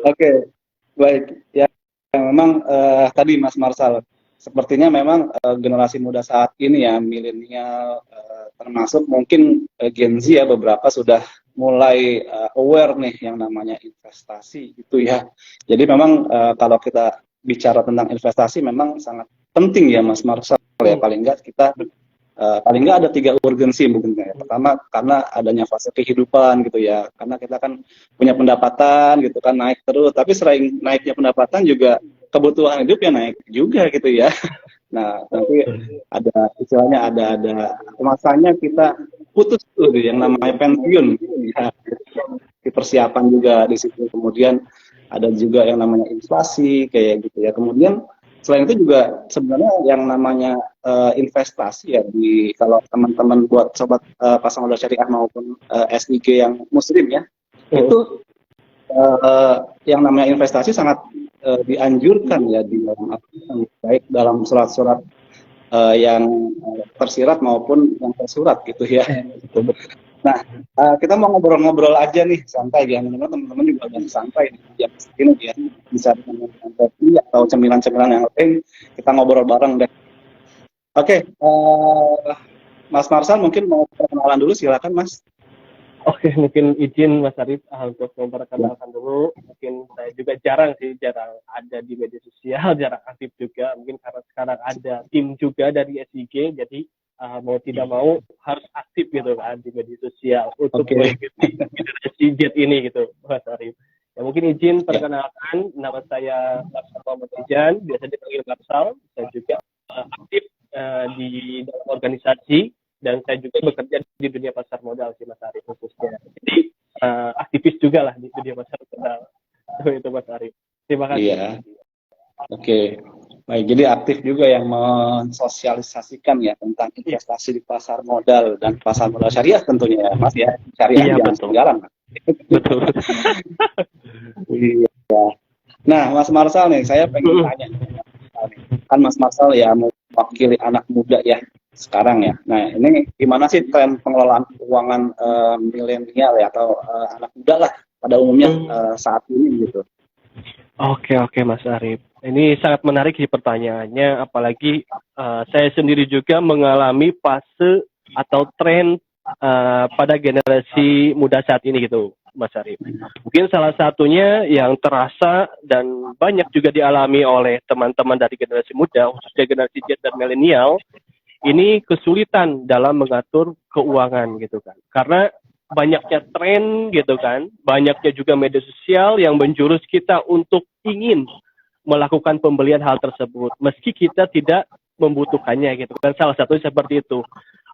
Oke, baik. Ya, memang tadi Mas Marsal, sepertinya memang generasi muda saat ini ya, milenial, termasuk mungkin Gen Z ya, beberapa sudah mulai aware nih yang namanya investasi gitu ya. Jadi memang kalau kita bicara tentang investasi memang sangat penting ya Mas Marsal ya, paling enggak kita paling nggak ada 3 urgensi mungkin ya. Pertama karena adanya fase kehidupan gitu ya, karena kita kan punya pendapatan gitu kan naik terus, tapi selain naiknya pendapatan juga kebutuhan hidupnya naik juga gitu ya. Nah nanti ada istilahnya ada masanya kita putus tuh yang namanya pensiun ya, di persiapan juga di situ. Kemudian ada juga yang namanya inflasi kayak gitu ya. Kemudian selain itu juga sebenarnya yang namanya investasi ya, di kalau teman-teman buat sobat pasar modal syariah maupun SIG yang muslim ya, itu yang namanya investasi sangat dianjurkan ya di dalam baik dalam surat-surat yang tersirat maupun yang tersurat gitu ya. Nah, kita mau ngobrol-ngobrol aja nih, santai ya. Minimal teman-teman juga lagi santai nih, jam segini ya. Bisa dengan kopi atau cemilan-cemilan yang lain, kita ngobrol bareng deh. Oke, Mas Marsal mungkin mau perkenalan dulu, silakan Mas. Oke, mungkin izin Mas Arif untuk memperkenalkan dulu. Mungkin saya juga jarang ada di media sosial, jarang aktif juga. Mungkin karena sekarang ada tim juga dari SIG, jadi mau tidak mau harus aktif gitu kan di media sosial untuk mengikuti generasi Z ini gitu, Mas Arif. Ya mungkin izin perkenalkan, nama saya Marsal Muhammad Ijan, biasa dipanggil Marsal. Saya juga aktif di dalam organisasi, dan saya juga bekerja di dunia pasar modal sih Mas Arif khususnya. Jadi aktivis juga lah di dunia pasar modal. Itu Mas Arif. Terima kasih. Iya. Oke. Baik, jadi aktif juga yang mensosialisasikan ya tentang investasi di pasar modal dan pasar modal syariah tentunya ya Mas ya. Syariah Iya, jangan ketinggalan. Betul. Iya. Nah, Mas Marsal nih, saya pengen tanya. Kan Mas Marsal ya mewakili anak muda ya sekarang ya. Nah, ini gimana sih tren pengelolaan keuangan milenial ya atau anak muda lah pada umumnya saat ini gitu? Oke, Mas Arif. Ini sangat menarik sih pertanyaannya, apalagi saya sendiri juga mengalami fase atau tren pada generasi muda saat ini gitu, Mas Arif. Mungkin salah satunya yang terasa dan banyak juga dialami oleh teman-teman dari generasi muda, khususnya generasi Z dan milenial, ini kesulitan dalam mengatur keuangan gitu kan. Karena banyaknya tren gitu kan, banyaknya juga media sosial yang menjurus kita untuk ingin melakukan pembelian hal tersebut, meski kita tidak membutuhkannya gitu kan. Salah satu seperti itu.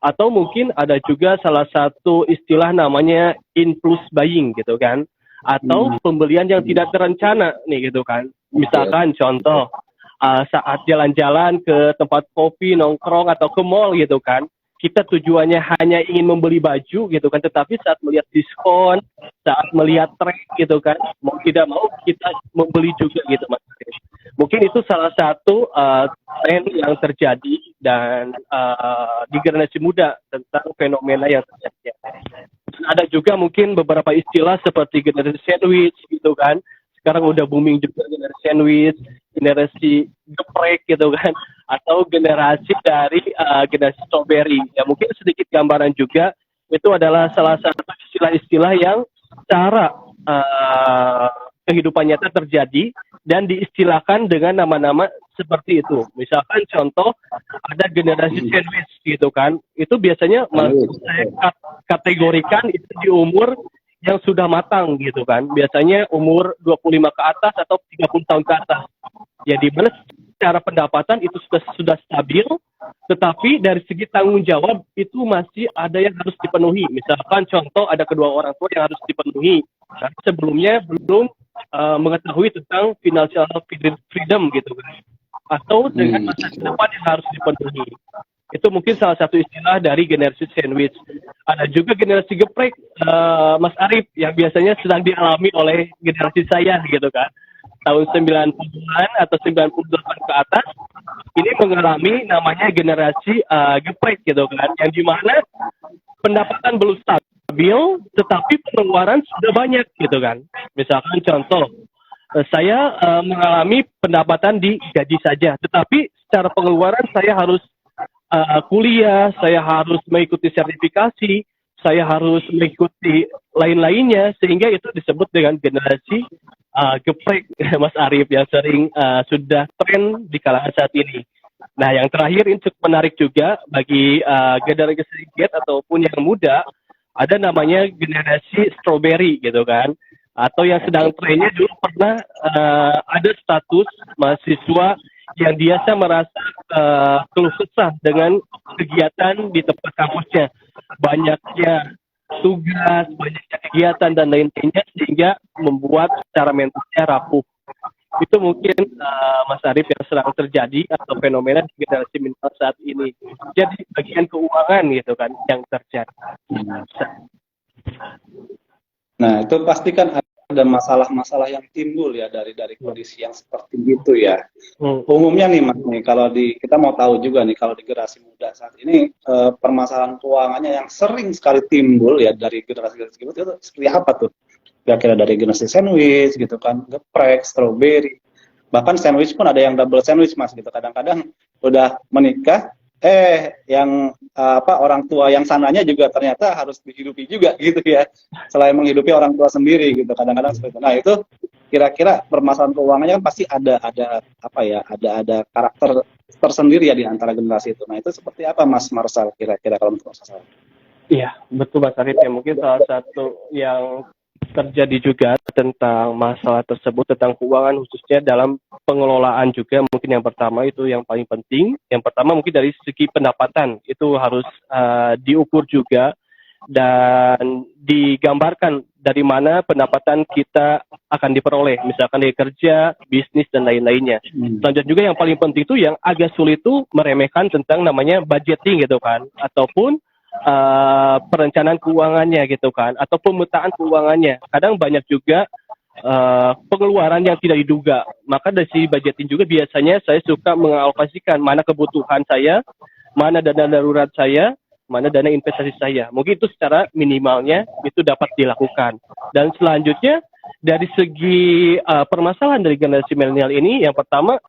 Atau mungkin ada juga salah satu istilah namanya impulse buying gitu kan. Atau pembelian yang tidak terencana nih gitu kan. Misalkan contoh, saat jalan-jalan ke tempat kopi, nongkrong, atau ke mall gitu kan, kita tujuannya hanya ingin membeli baju gitu kan, tetapi saat melihat diskon, saat melihat tren gitu kan, mau tidak mau kita membeli juga gitu Mas. Mungkin itu salah satu tren yang terjadi dan di generasi muda tentang fenomena yang terjadi. Dan ada juga mungkin beberapa istilah seperti generasi sandwich gitu kan. Sekarang udah booming juga generasi sandwich, generasi geprek gitu kan, atau generasi dari generasi strawberry. Ya mungkin sedikit gambaran juga, itu adalah salah satu istilah-istilah yang cara kehidupan nyata terjadi dan diistilahkan dengan nama-nama seperti itu. Misalkan contoh, ada generasi sandwich gitu kan, itu biasanya saya kategorikan itu di umur yang sudah matang gitu kan. Biasanya umur 25 ke atas atau 30 tahun ke atas. Ya di mana secara pendapatan itu sudah stabil, tetapi dari segi tanggung jawab itu masih ada yang harus dipenuhi. Misalkan contoh ada kedua orang tua yang harus dipenuhi. Nah, sebelumnya belum mengetahui tentang financial freedom gitu kan. Atau dengan masa depan yang harus dipenuhi. Itu mungkin salah satu istilah dari generasi sandwich. Ada juga generasi geprek, Mas Arif, yang biasanya sedang dialami oleh generasi saya gitu kan. Tahun 90-an atau 98 ke atas, ini mengalami namanya generasi geprek gitu kan. Yang dimana pendapatan belum stabil stabil, tetapi pengeluaran sudah banyak gitu kan. Misalkan contoh, saya mengalami pendapatan di gaji saja, tetapi secara pengeluaran saya harus kuliah, saya harus mengikuti sertifikasi, saya harus mengikuti lain-lainnya, sehingga itu disebut dengan generasi geprek, Mas Arif, yang sering sudah tren di kalangan saat ini. Nah, yang terakhir ini cukup menarik juga bagi generasi Z ataupun yang muda, ada namanya generasi strawberry gitu kan, atau yang sedang trennya dulu pernah ada status mahasiswa yang biasa merasa keluh kesah dengan kegiatan di tempat kampusnya, banyaknya tugas, banyaknya kegiatan dan lain-lainnya, sehingga membuat secara mentalnya rapuh. Itu mungkin Mas Arif yang sedang terjadi atau fenomena di generasi milenial saat ini. Jadi bagian keuangan gitu kan yang terjadi. Nah, itu pasti kan ada masalah-masalah yang timbul ya dari kondisi yang seperti itu ya. Umumnya nih Mas, nih kalau kita mau tahu juga nih kalau di generasi muda saat ini permasalahan keuangannya yang sering sekali timbul ya dari generasi itu seperti apa tuh? Kira-kira dari generasi sandwich gitu kan, geprek, strawberry, bahkan sandwich pun ada yang double sandwich Mas gitu. Kadang-kadang udah menikah, yang orang tua yang sananya juga ternyata harus dihidupi juga gitu ya, selain menghidupi orang tua sendiri gitu. Kadang-kadang seperti itu. Nah itu kira-kira permasalahan keuangannya kan pasti ada karakter tersendiri ya di antara generasi itu. Nah itu seperti apa Mas Marsal kira-kira kalau menurut Mas Marsal? Iya, betul Mas Arif ya. Mungkin salah satu yang terjadi juga tentang masalah tersebut, tentang keuangan khususnya dalam pengelolaan juga. Mungkin yang pertama itu yang paling penting. Yang pertama mungkin dari segi pendapatan itu harus diukur juga dan digambarkan dari mana pendapatan kita akan diperoleh, misalkan dari kerja, bisnis dan lain-lainnya. Selanjutnya juga yang paling penting itu yang agak sulit itu meremehkan tentang namanya budgeting gitu kan, ataupun perencanaan keuangannya gitu kan, atau pemetaan keuangannya. Kadang banyak juga pengeluaran yang tidak diduga. Maka dari sisi budgeting juga biasanya saya suka mengalokasikan mana kebutuhan saya, mana dana darurat saya, mana dana investasi saya. Mungkin itu secara minimalnya itu dapat dilakukan. Dan selanjutnya dari segi permasalahan dari generasi milenial ini, yang pertama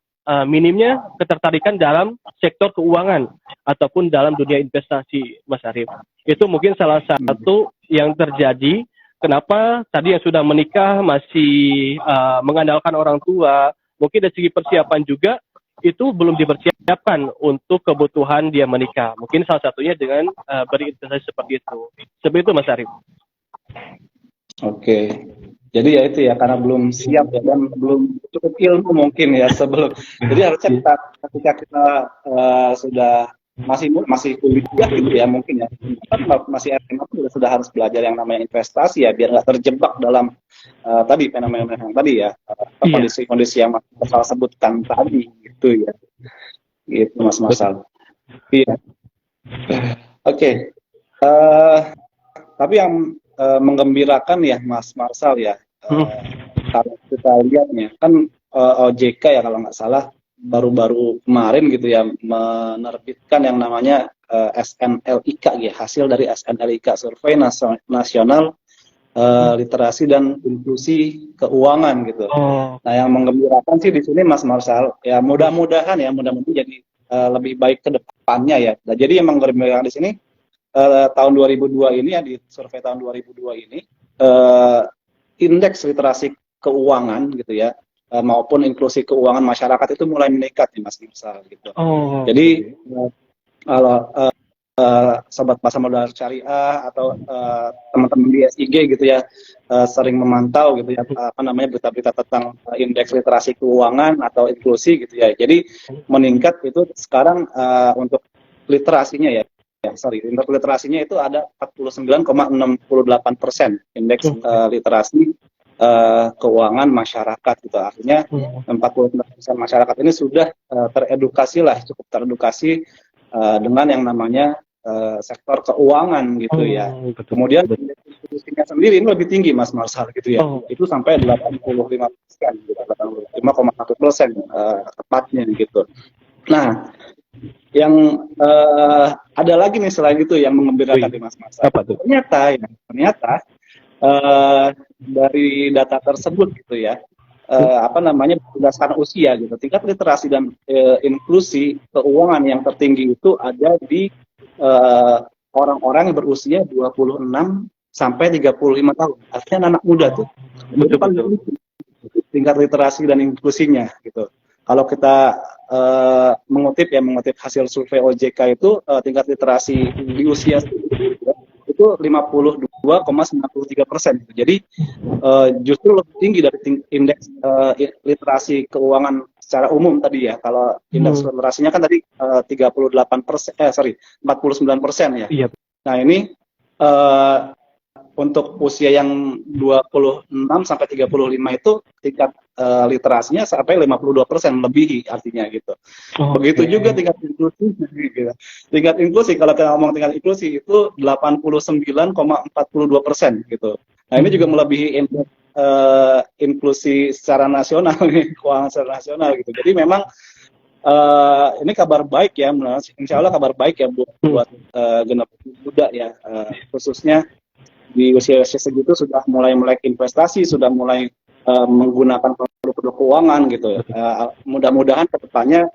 minimnya ketertarikan dalam sektor keuangan ataupun dalam dunia investasi, Mas Arif. Itu mungkin salah satu yang terjadi. Kenapa tadi yang sudah menikah masih mengandalkan orang tua, mungkin dari segi persiapan juga itu belum dipersiapkan untuk kebutuhan dia menikah. Mungkin salah satunya dengan berinvestasi seperti itu. Seperti itu, Mas Arif. Oke. Jadi ya itu ya, karena belum siap ya, dan belum cukup ilmu mungkin ya sebelum. Jadi harusnya ketika kita sudah masih kuliah gitu ya mungkin ya, kan masih SMA sudah harus belajar yang namanya investasi ya, biar nggak terjebak dalam tadi fenomena yang tadi ya, kondisi-kondisi yang Mas Marsal sebutkan tadi gitu ya. Gitu Mas Marsal. Iya. Oke. Tapi yang menggembirakan ya Mas Marsal ya, kalau kita lihatnya kan OJK ya kalau nggak salah baru-baru kemarin gitu ya menerbitkan yang namanya SNLIK ya, hasil dari SNLIK, Survei Nasional Literasi dan Inklusi Keuangan gitu. Nah yang menggembirakan sih di sini Mas Marsal ya, mudah-mudahan jadi lebih baik ke depannya ya. Nah, jadi yang menggembirakan di sini tahun 2002 ini ya, di survei tahun 2002 ini indeks literasi keuangan gitu ya, maupun inklusi keuangan masyarakat itu mulai meningkat nih Mas Marsal gitu. Jadi kalau sobat pasar modal syariah atau teman-teman di SIG gitu ya sering memantau gitu ya berita-berita tentang indeks literasi keuangan atau inklusi gitu ya. Jadi meningkat itu sekarang untuk literasinya ya. Indeks literasinya itu ada 49,68% indeks literasi keuangan masyarakat gitu. Artinya 49% masyarakat ini sudah cukup teredukasi dengan yang namanya sektor keuangan gitu ya. Kemudian institusinya sendiri ini lebih tinggi Mas Marsal gitu ya. Itu sampai 85%, 85,1% tepatnya gitu. Nah, yang ada lagi nih selain itu yang mengembirakan di Mas Marsa. Apa tuh? Ternyata dari data tersebut gitu ya, berdasarkan usia gitu, tingkat literasi dan inklusi keuangan yang tertinggi itu ada di orang-orang yang berusia 26 sampai 35 tahun. Artinya anak muda tuh. Betul. Tingkat literasi dan inklusinya gitu. Kalau kita mengutip hasil survei OJK itu tingkat literasi di usia itu 52,93%. Jadi justru lebih tinggi dari indeks literasi keuangan secara umum tadi ya. Kalau indeks literasinya kan tadi 39% ya. Iya. Nah ini untuk usia yang 26 sampai 35 itu tingkat literasinya sampai 52% lebih artinya gitu. Begitu juga tingkat inklusi gitu. Tingkat inklusi kalau kita ngomong tingkat inklusi itu 89,42% gitu. Nah, ini juga melebihi indeks inklusi secara nasional nih, keuangan secara nasional gitu. Jadi memang ini kabar baik ya, insya Allah kabar baik ya buat generasi muda ya, khususnya di usia-usia segitu sudah mulai melek investasi, sudah mulai menggunakan produk-produk keuangan gitu. Mudah-mudahan kedepannya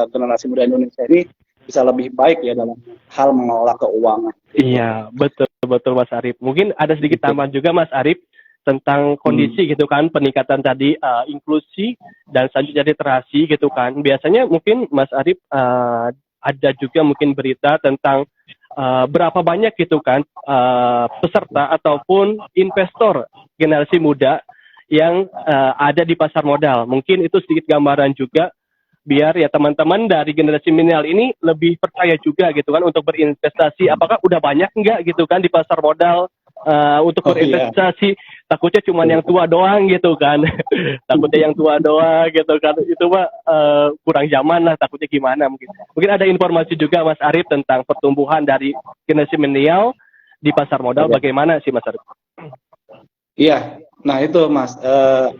generasi muda Indonesia ini bisa lebih baik ya dalam hal mengelola keuangan. Gitu. Iya, betul Mas Arif. Mungkin ada sedikit tambahan juga Mas Arif tentang kondisi gitu kan, peningkatan tadi inklusi dan selanjutnya literasi gitu kan. Biasanya mungkin Mas Arif ada juga mungkin berita tentang berapa banyak gitu kan peserta ataupun investor generasi muda yang ada di pasar modal. Mungkin itu sedikit gambaran juga biar ya teman-teman dari generasi milenial ini lebih percaya juga gitu kan untuk berinvestasi. Apakah udah banyak enggak gitu kan di pasar modal untuk berinvestasi? Takutnya cuma yang tua doang gitu kan. Takutnya yang tua doang gitu kan. Itu mah kurang zaman lah, takutnya gimana mungkin. Mungkin ada informasi juga Mas Arif tentang pertumbuhan dari generasi milenial di pasar modal bagaimana sih Mas Arif? Iya, nah itu Mas,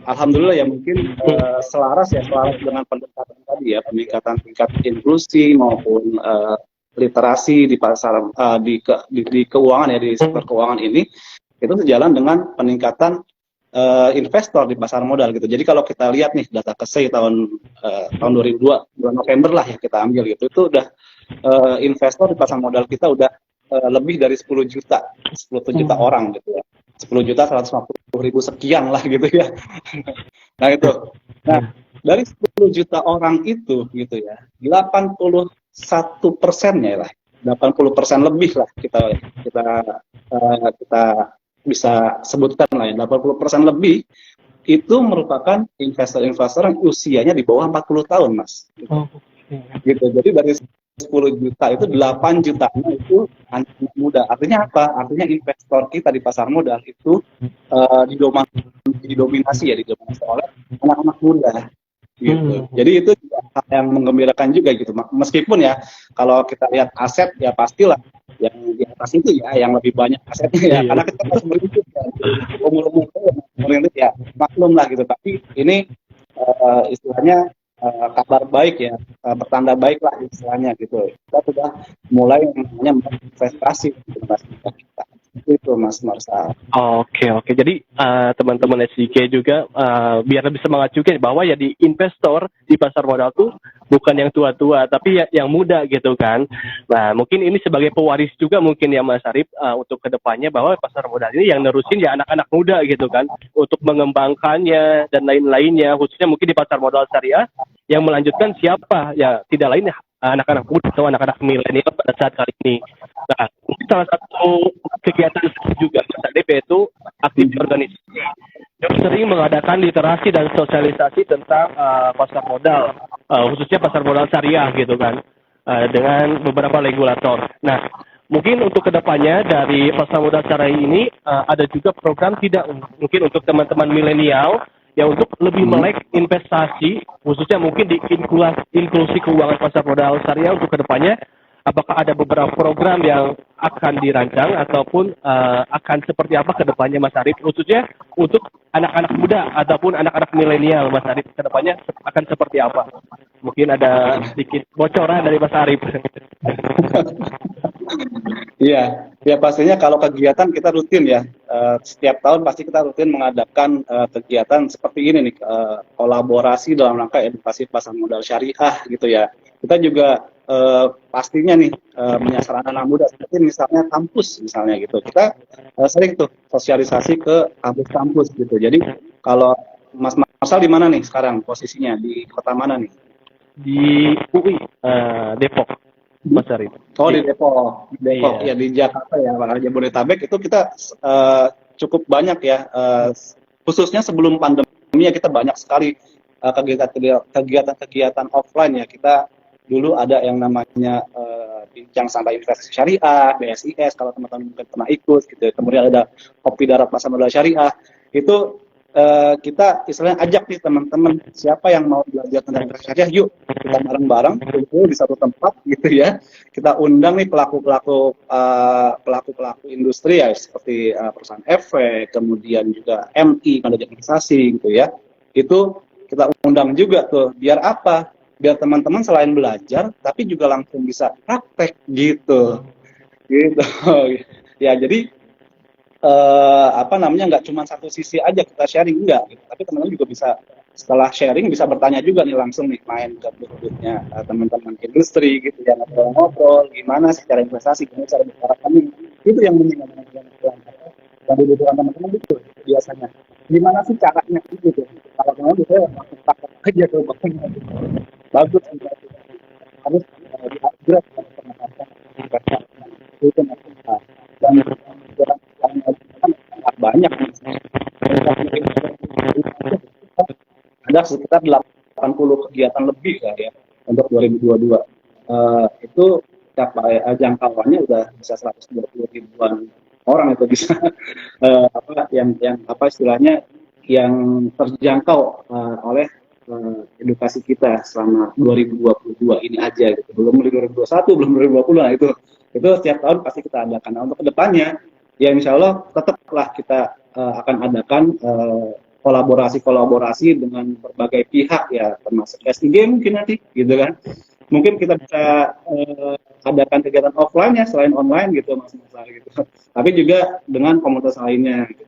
alhamdulillah ya mungkin selaras dengan pendekatan tadi ya, peningkatan tingkat inklusi maupun literasi di pasar di keuangan ya, di sektor keuangan ini itu sejalan dengan peningkatan investor di pasar modal gitu. Jadi kalau kita lihat nih data KSEI tahun 2002 bulan November lah ya kita ambil gitu, itu udah investor di pasar modal kita udah lebih dari 10 juta orang gitu ya. 10.150.000 sekian lah gitu ya. Nah itu. Nah dari 10 juta orang itu gitu ya, 81%-nya lah, 80% lebih lah kita bisa sebutkan lah ya, 80% lebih itu merupakan investor-investor yang usianya di bawah 40 tahun, Mas. Gitu. Jadi dari 10 juta itu 8 jutanya itu anak muda. Artinya apa? Artinya investor kita di pasar modal itu didominasi oleh anak-anak muda. Gitu. Jadi itu juga hal yang menggembirakan juga gitu. Meskipun ya kalau kita lihat aset ya pastilah yang di atas itu ya yang lebih banyak asetnya ya. Karena kita masih merintis ya. Umur-umur merintis ya maklum lah gitu. Tapi ini istilahnya kabar baik ya, pertanda baik lah istilahnya gitu. Kita sudah mulai namanya investasi gitu, kita. Itu Mas Marsa. Oke. Jadi teman-teman SDK juga biar lebih semangat juga bahwa ya di investor di pasar modal tuh bukan yang tua-tua tapi ya yang muda gitu kan. Nah mungkin ini sebagai pewaris juga mungkin ya Mas Arif untuk kedepannya bahwa pasar modal ini yang nerusin ya anak-anak muda gitu kan untuk mengembangkannya dan lain-lainnya, khususnya mungkin di pasar modal syariah yang melanjutkan siapa ya tidak lain ya anak-anak muda atau anak-anak milenial pada saat kali ini. Nah, salah satu kegiatan juga Mas Arif yaitu aktif di organisasi yang sering mengadakan literasi dan sosialisasi tentang pasar modal, khususnya pasar modal syariah gitu kan, dengan beberapa regulator. Nah, mungkin untuk kedepannya dari pasar modal syariah ini ada juga program tidak mungkin untuk teman-teman milenial ya untuk lebih melek investasi, khususnya mungkin di inklusi keuangan pasar modal syariah untuk kedepannya apakah ada beberapa program yang akan dirancang ataupun akan seperti apa ke depannya Mas Arif, khususnya untuk anak-anak muda ataupun anak-anak milenial Mas Arif, ke depannya akan seperti apa? Mungkin ada sedikit bocoran dari Mas Arif. Iya, ya pastinya kalau kegiatan kita rutin ya. Setiap tahun pasti kita rutin mengadakan kegiatan seperti ini nih, kolaborasi dalam rangka edukasi pasar modal syariah gitu ya. Kita juga pastinya nih menyasar anak-anak muda seperti misalnya kampus misalnya gitu. Kita sering tuh sosialisasi ke kampus-kampus gitu. Jadi kalau Mas Marsal di mana nih sekarang posisinya, di kota mana nih? Di UI Depok, Mas Arif. Oh di Depok, Iya. ya di Jakarta ya, Pak Jabodetabek itu kita cukup banyak ya, khususnya sebelum pandemi ya kita banyak sekali kegiatan-kegiatan offline ya. Kita dulu ada yang namanya bincang santai investasi syariah, BSIS kalau teman-teman mungkin pernah ikut gitu. Kemudian ada kopi darat pasar modal syariah itu. Kita istilahnya ajak nih teman-teman siapa yang mau belajar tentang investasi syariah, yuk kita bareng-bareng kumpul di satu tempat gitu ya. Kita undang nih pelaku-pelaku industri ya seperti perusahaan efek, kemudian juga MI manajemen investasi gitu ya. Itu kita undang juga tuh biar apa? Biar teman-teman selain belajar tapi juga langsung bisa praktek gitu. Gitu. Ya jadi apa namanya nggak cuma satu sisi aja kita sharing enggak gitu. Tapi teman-teman juga bisa setelah sharing bisa bertanya juga nih langsung nih main ke booth-boothnya teman-teman industri gitu ya, ngobrol-ngobrol gimana secara investasi, gimana cara bicara kami itu yang penting yang dibutuhkan teman-teman itu biasanya gimana sih caranya gitu. Kalau teman-teman bisa langsung pakai aja ke bagus harus di-upgrade itu dan banyak ada sekitar 80 kegiatan lebih lah ya untuk 2022 itu jangkauannya udah bisa 120 ribuan orang itu bisa yang apa istilahnya yang terjangkau oleh edukasi kita selama 2022 ini aja gitu. Belum 2021, belum 2020 nah itu setiap tahun pasti kita adakan. Nah, untuk kedepannya ya insya Allah tetaplah kita akan adakan kolaborasi dengan berbagai pihak ya termasuk S3 mungkin nanti gitu kan. Mungkin kita bisa adakan kegiatan offline ya selain online gitu Mas gitu. Tapi juga dengan komunitas lainnya.